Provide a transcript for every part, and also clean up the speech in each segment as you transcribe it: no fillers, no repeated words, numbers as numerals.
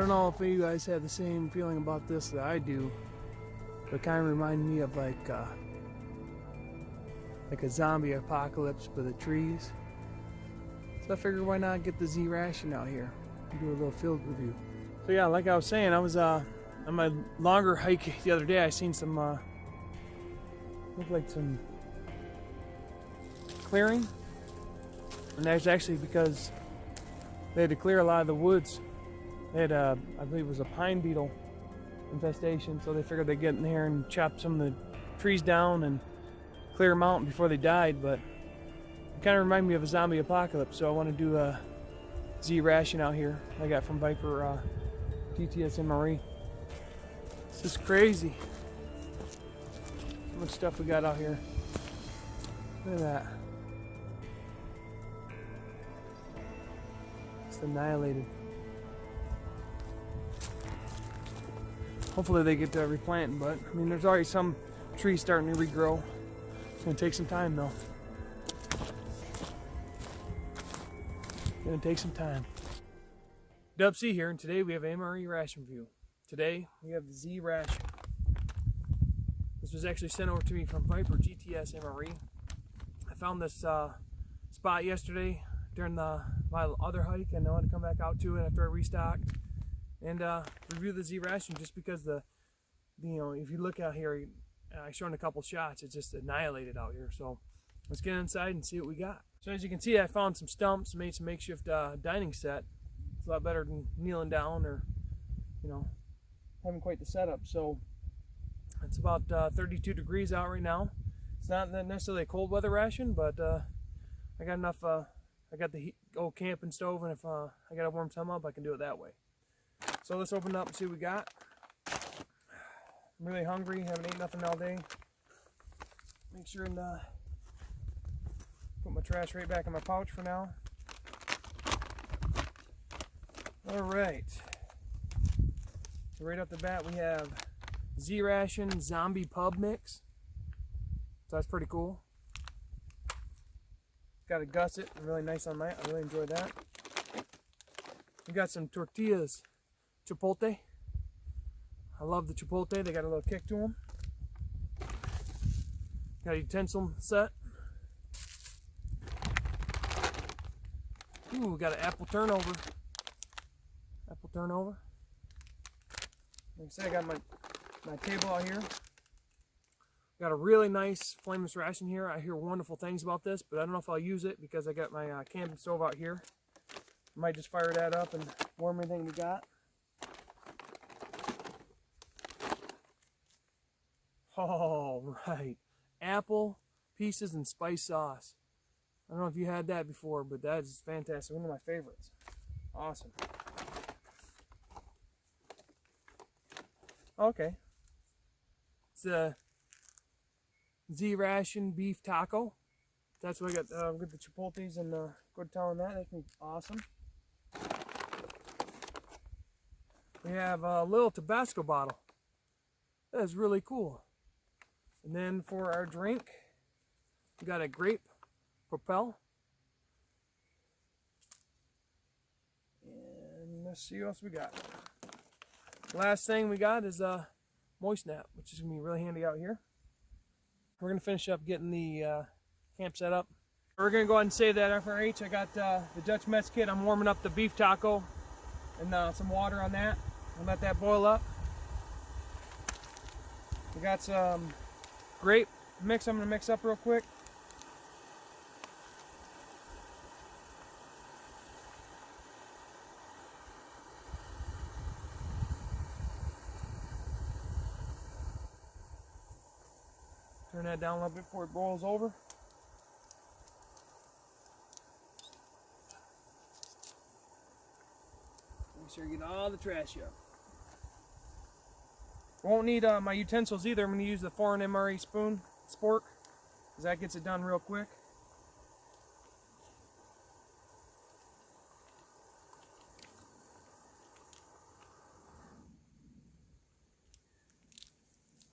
don't know if you guys have the same feeling about this that I do, but it kind of reminds me of like a zombie apocalypse for the trees. So I figured why not get the Z-ration out here and do a little field review. So yeah, like I was saying, I was on my longer hike the other day. I seen some looked like some clearing, and that's actually because they had to clear a lot of the woods. They had I believe it was a pine beetle infestation, so they figured they'd get in there and chop some of the trees down and clear them out before they died. But it kind of reminded me of a zombie apocalypse, so I want to do a Z-ration out here I got from Viper GTS MRE. This is crazy. So much stuff we got out here. Look at that. It's annihilated. Hopefully they get to replanting, but I mean there's already some trees starting to regrow. It's gonna take some time though. Gonna take some time. Dub C here, and today we have MRE ration review. Today we have the Z-ration. This was actually sent over to me from Viper GTS MRE. I found this spot yesterday during my other hike, and I wanted to come back out to it after I restocked and review the Z-ration, just because if you look out here, I showed a couple shots, it's just annihilated out here. So let's get inside and see what we got. So as you can see, I found some stumps, made some makeshift dining set. It's a lot better than kneeling down or having quite the setup. So it's about 32 degrees out right now. It's not necessarily a cold weather ration, but I got enough. I got the old camping stove, and if I gotta warm some up, I can do it that way. So let's open it up and see what we got. I'm really hungry, haven't ate nothing all day. Make sure and put my trash right back in my pouch for now. Alright. So right off the bat we have Z-ration zombie pub mix. So that's pretty cool. Got to gusset, really nice on that. I really enjoy that. We got some tortillas, chipotle. I love the chipotle. They got a little kick to them. Got a utensil set. Ooh, we got an apple turnover. Apple turnover. Like I said, I got my table out here. Got a really nice flameless ration here. I hear wonderful things about this, but I don't know if I'll use it because I got my camping stove out here. I might just fire that up and warm everything we got. All right, apple pieces and spice sauce. I don't know if you had that before, but that is fantastic. One of my favorites. Awesome. Okay. It's a Z-ration beef taco. That's what I got. With the chipotles and good telling that. That can be awesome. We have a little Tabasco bottle. That is really cool. And then for our drink, we got a grape propel. And let's see what else we got. Last thing we got is a moist nap, which is going to be really handy out here. We're going to finish up getting the camp set up. We're going to go ahead and save that FRH. I got the Dutch mess kit. I'm warming up the beef taco and some water on that. I'll let that boil up. We got some grape mix I'm going to mix up real quick. Turn that down a little bit before it boils over. Make sure you get all the trash up. Won't need my utensils either. I'm going to use the foreign MRE spoon, spork, because that gets it done real quick.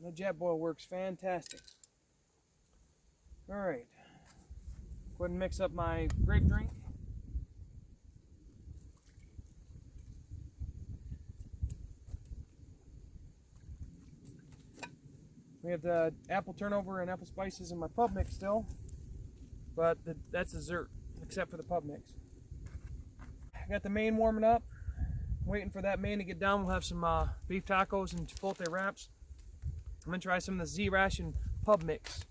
The jet boil works fantastic. Alright, go ahead and mix up my grape drink. We have the apple turnover and apple spices in my pub mix still, but that's dessert, except for the pub mix. I got the main warming up. Waiting for that main to get done. We'll have some beef tacos and chipotle wraps. I'm gonna try some of the z-ration pub mix.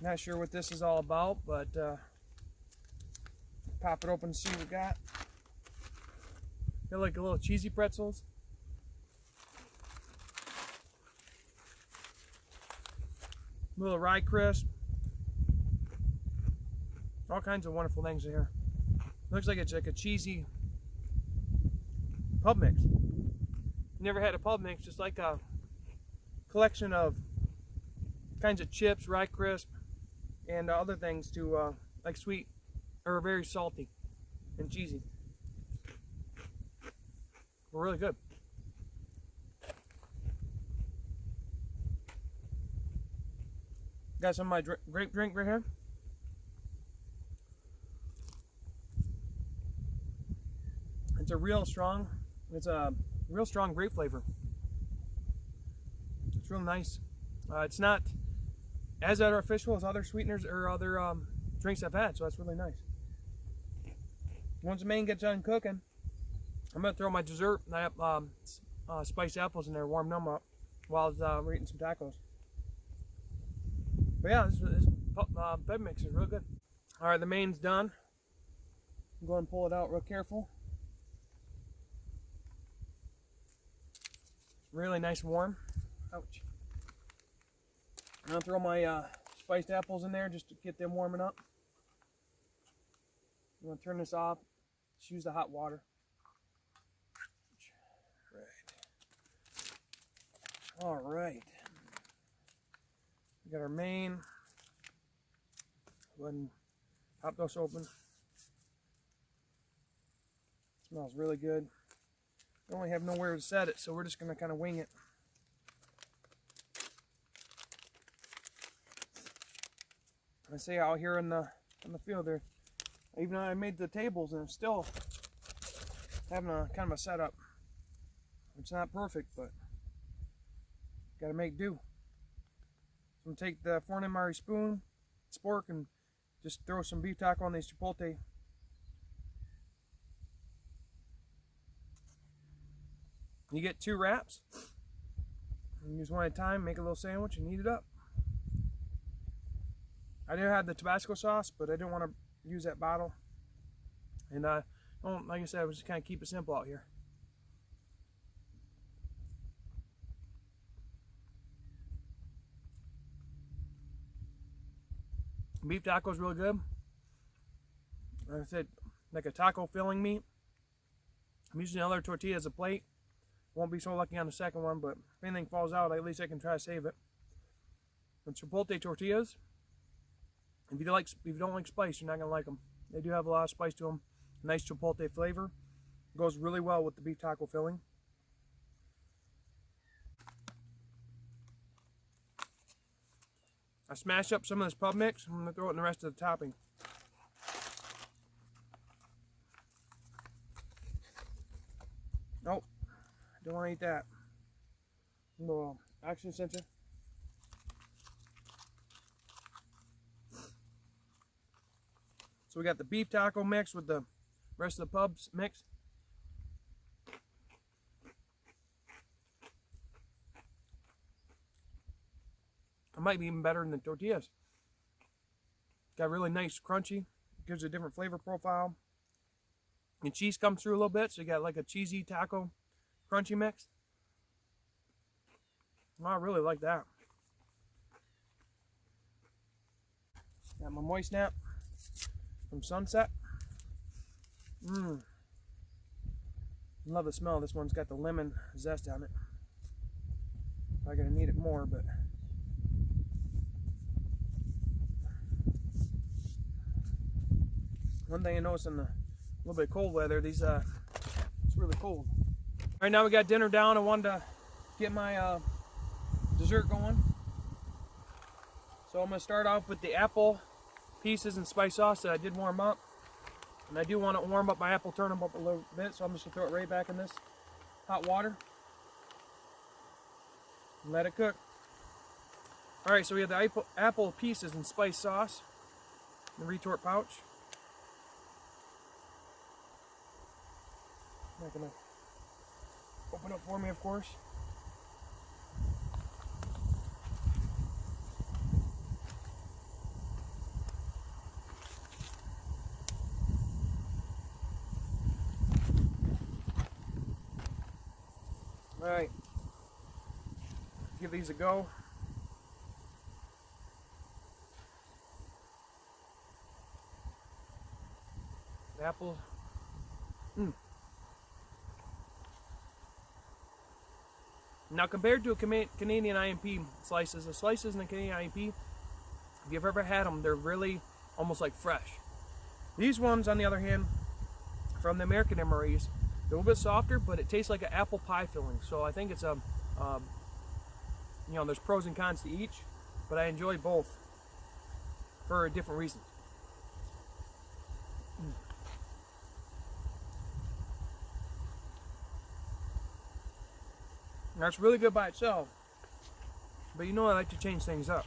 Not sure what this is all about, but pop it open and see what we got. They're like a little cheesy pretzels. A little rye crisp. All kinds of wonderful things in here. Looks like it's like a cheesy pub mix. Never had a pub mix, just like a collection of kinds of chips, rye crisp, and other things to like sweet or very salty and cheesy. Really good. Got some of my grape drink right here. It's a real strong grape flavor. It's real nice. It's not as artificial as other sweeteners or other drinks I've had, so that's really nice. Once the main gets done cooking, I'm gonna throw my dessert and I have spiced apples in there, warm them up while we're eating some tacos. But yeah, this bed mix is real good. All right, the main's done. I'm going to pull it out real careful. Really nice and warm. Ouch. I'm gonna throw my spiced apples in there just to get them warming up. I'm gonna turn this off. Just use the hot water. Right. All right. We got our main. Go ahead and pop those open. Smells really good. We only have nowhere to set it, so we're just gonna kind of wing it. I say out here in the field there, even though I made the tables and I'm still having a kind of a setup. It's not perfect, but gotta make do. So I'm gonna take the 4 MRE spoon, spork, and just throw some beef taco on these chipotle. You get 2 wraps. You use one at a time, make a little sandwich, and heat it up. I do have the Tabasco sauce, but I didn't want to use that bottle. And like I said, I was just kind of keep it simple out here. Beef taco is real good. Like I said, like a taco filling meat. I'm using another tortilla as a plate. Won't be so lucky on the second one, but if anything falls out, at least I can try to save it. And chipotle tortillas. If you don't like spice, you're not gonna like them. They do have a lot of spice to them. Nice chipotle flavor. Goes really well with the beef taco filling. I smashed up some of this pub mix. I'm gonna throw it in the rest of the topping. Nope, don't want to eat that. No, action sensor. So we got the beef taco mix with the rest of the pub's mix. It might be even better than the tortillas. Got really nice crunchy. Gives a different flavor profile. And cheese comes through a little bit, so you got like a cheesy taco crunchy mix. I really like that. Got my moist snap from Sunset. Love the smell. This one's got the lemon zest on it. Probably gonna need it more, but one thing I noticed in the little bit cold weather, it's really cold. Right now we got dinner down. I wanted to get my dessert going. So I'm gonna start off with the apple pieces and spice sauce that I did warm up. And I do want to warm up my apple turnip up a little bit, so I'm just going to throw it right back in this hot water and let it cook. Alright, so we have the apple pieces and spice sauce in the retort pouch. Not going to open up for me, of course. Alright, give these a go. Apples. Now compared to a Canadian IMP slices, the slices in a Canadian IMP, if you've ever had them, they're really almost like fresh. These ones, on the other hand, from the American MREs, they're a little bit softer, but it tastes like an apple pie filling. So I think it's a, you know, there's pros and cons to each, but I enjoy both for different reasons. That's really good by itself, but you know I like to change things up.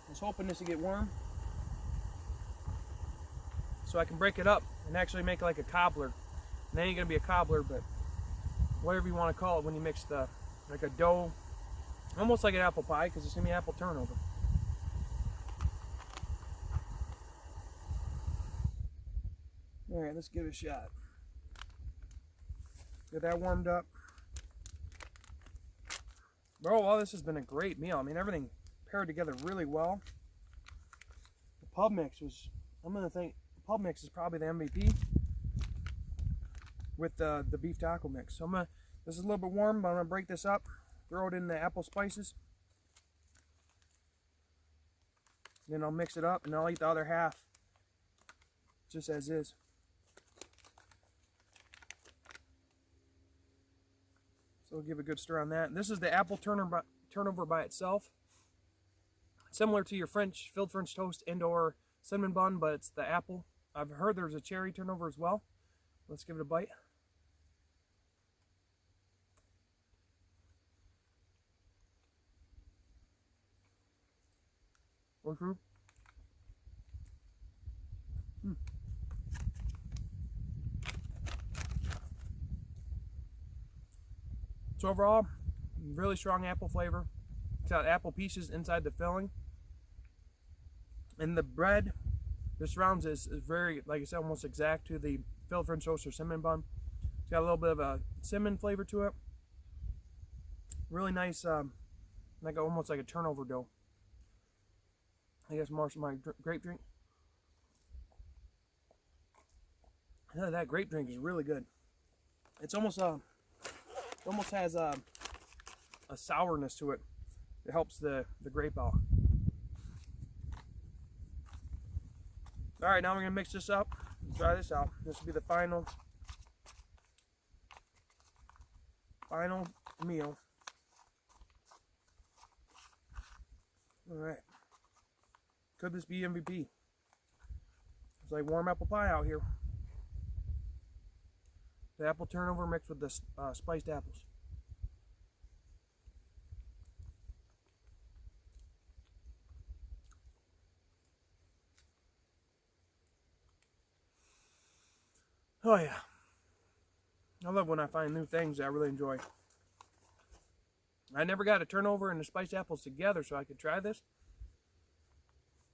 I was hoping this would get warm so I can break it up and actually make like a cobbler. And it ain't gonna be a cobbler, but whatever you want to call it when you mix the, like a dough, almost like an apple pie, because it's gonna be apple turnover. All right, let's give it a shot. Get that warmed up. Bro, well, this has been a great meal. I mean, everything paired together really well. The pub mix was, I'm gonna think, the pub mix is probably the MVP with the beef taco mix. So this is a little bit warm, but I'm gonna break this up, throw it in the apple spices. Then I'll mix it up and I'll eat the other half just as is. So we'll give a good stir on that. This is the apple turnover by itself. Similar to your filled French toast and or cinnamon bun, but it's the apple. I've heard there's a cherry turnover as well. Let's give it a bite. So overall, really strong apple flavor. It's got apple pieces inside the filling. And the bread, the surrounds is very, like I said, almost exact to the filled French toast or cinnamon bun. It's got a little bit of a cinnamon flavor to it. Really nice, like almost like a turnover dough. I guess more some my grape drink. That grape drink is really good. It's almost it almost has a sourness to it. It helps the grape out. All right, now we're gonna mix this up. Try this out. This will be the final meal. All right. Could this be MVP? It's like warm apple pie out here. The apple turnover mixed with the spiced apples. Oh yeah. I love when I find new things that I really enjoy. I never got a turnover and the spiced apples together so I could try this.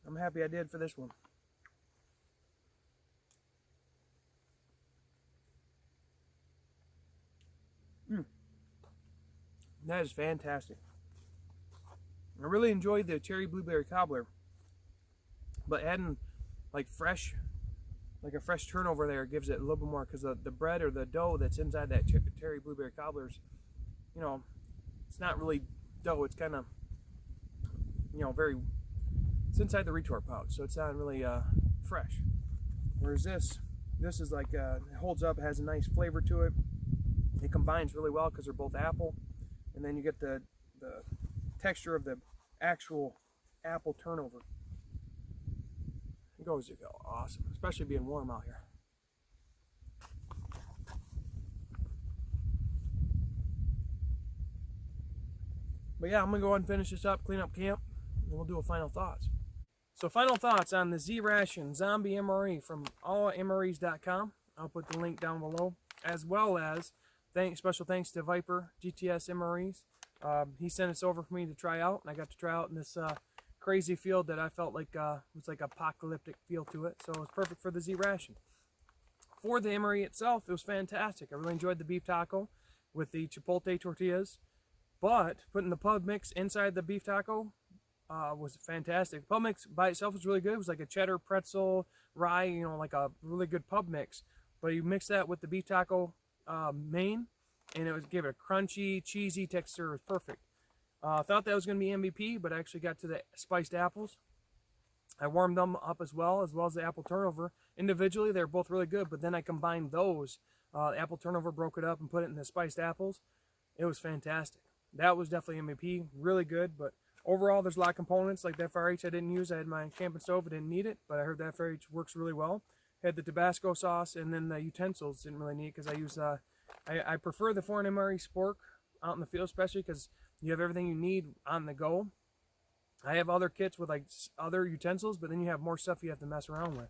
I'm happy I did for this one. That is fantastic. I really enjoyed the cherry blueberry cobbler, but adding like a fresh turnover there gives it a little bit more, because the bread or the dough that's inside that cherry blueberry cobbler's, you know, it's not really dough. It's kind of, you know, it's inside the retort pouch, so it's not really fresh. Whereas this is like it holds up, it has a nice flavor to it. It combines really well because they're both apple. And then you get the texture of the actual apple turnover. Goes to go. Awesome. Especially being warm out here. But yeah, I'm going to go ahead and finish this up, clean up camp, and we'll do a final thoughts. So final thoughts on the Z-Ration Zombie MRE from allmres.com. I'll put the link down below, as well as special thanks to Viper GTS MREs. He sent this over for me to try out, and I got to try out in this crazy field that I felt like was like apocalyptic feel to it. So it was perfect for the Z-Ration. For the MRE itself, it was fantastic. I really enjoyed the beef taco with the chipotle tortillas. But putting the pub mix inside the beef taco was fantastic. Pub mix by itself was really good. It was like a cheddar, pretzel, rye, you know, like a really good pub mix. But you mix that with the beef taco main, and it gave it a crunchy, cheesy texture. It was perfect. I thought that was going to be MVP, but I actually got to the spiced apples. I warmed them up as well as the apple turnover. Individually, they're both really good, but then I combined those. The apple turnover, broke it up and put it in the spiced apples. It was fantastic. That was definitely MVP, really good, but overall there's a lot of components. Like the FRH I didn't use. I had my camping stove, I didn't need it, but I heard the FRH works really well. Had the Tabasco sauce, and then the utensils didn't really need, because I use I prefer the foreign MRE spork out in the field, especially because you have everything you need on the go. I have other kits with like other utensils, but then you have more stuff you have to mess around with.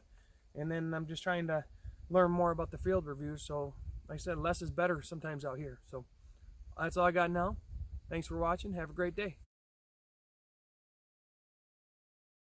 And then I'm just trying to learn more about the field reviews, so like I said, less is better sometimes out here. So that's all I got now. Thanks for watching. Have a great day.